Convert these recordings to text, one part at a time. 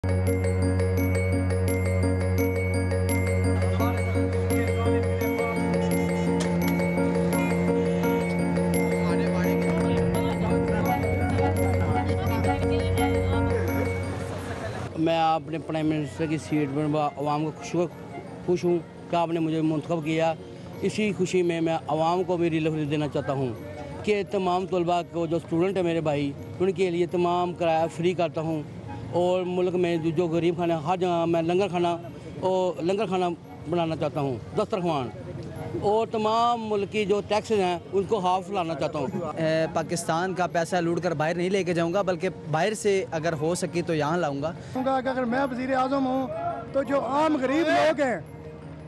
मैं अपने prime minister की सीट पर आवाम को खुश हूँ कि आपने मुझे मुंतखब किया। इसी खुशी में मैं आवाम को भी रिलीफ देना चाहता हूँ कि तमाम तलबा को जो स्टूडेंट है मेरे भाई, उनके लिए तमाम किराया फ्री करता हूँ। और मुल्क में जो गरीब खाना हर जगह मैं लंगर खाना बनाना चाहता हूँ, दस्तरखान। और तमाम मुल्क की जो टैक्सेस हैं उनको हाफ लाना चाहता हूँ। पाकिस्तान का पैसा लूट कर बाहर नहीं लेके जाऊंगा, बल्कि बाहर से अगर हो सके तो यहाँ लाऊंगा। अगर मैं वज़ीर आज़म हूँ तो जो आम गरीब लोग हैं,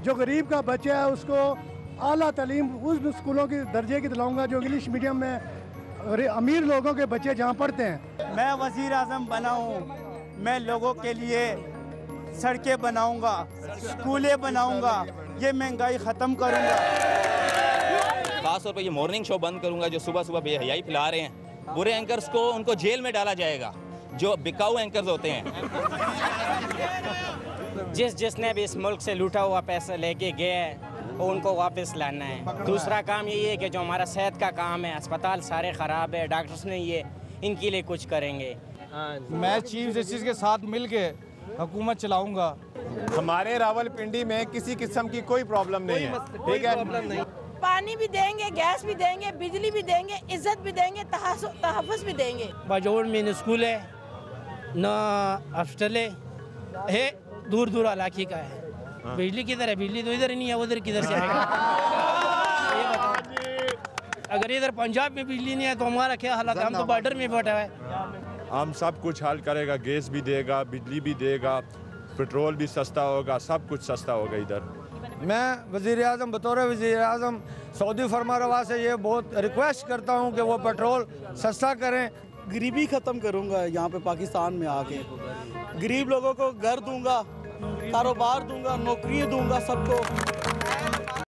जो गरीब का बच्चा है, उसको आला तालीम उस स्कूलों की दर्जे की दिलाऊंगा जो इंग्लिश मीडियम में अमीर लोगों के बच्चे जहाँ पढ़ते हैं। मैं वज़ीर आज़म बना हूँ, मैं लोगों के लिए सड़कें बनाऊंगा, स्कूलें बनाऊंगा, ये महंगाई ख़त्म करूंगा। खास तौर पर ये मॉर्निंग शो बंद करूंगा जो सुबह सुबह बेहयाई फैला रहे हैं। बुरे एंकर्स को उनको जेल में डाला जाएगा, जो बिकाऊ एंकर्स होते हैं। जिसने भी इस मुल्क से लूटा हुआ पैसा लेके गया है उनको वापस लाना है। दूसरा काम यही है कि जो हमारा सेहत का काम है, अस्पताल सारे ख़राब है, डॉक्टर्स नहीं है, इनके लिए कुछ करेंगे। मैं चीफ जस्टिस के साथ मिल के हुकूमत चलाऊंगा। हमारे रावलपिंडी में किसी किस्म की कोई प्रॉब्लम नहीं है, ठीक है। पानी भी देंगे, गैस भी देंगे, बिजली भी देंगे, इज्जत भी देंगे, तहफ़्फ़ुज़ भी देंगे। बाजोड़ में न स्कूल है, न हॉस्टल है, दूर दूर इलाके का है। बिजली किधर है? बिजली तो इधर ही नहीं है, उधर किधर से आएगा? ये बताओ। अगर इधर पंजाब में बिजली नहीं है तो हमारा क्या हालत है? हम तो बॉर्डर में बैठा है। हम सब कुछ हल करेगा, गैस भी देगा, बिजली भी देगा, पेट्रोल भी सस्ता होगा, सब कुछ सस्ता होगा इधर। मैं वज़ीर आज़म बतौर वज़ीर आज़म सऊदी फरमारवा से ये बहुत रिक्वेस्ट करता हूँ कि वो पेट्रोल सस्ता करें। गरीबी ख़त्म करूँगा यहाँ पे पाकिस्तान में आके। गरीब लोगों को घर दूँगा, कारोबार दूँगा, नौकरी दूँगा सबको।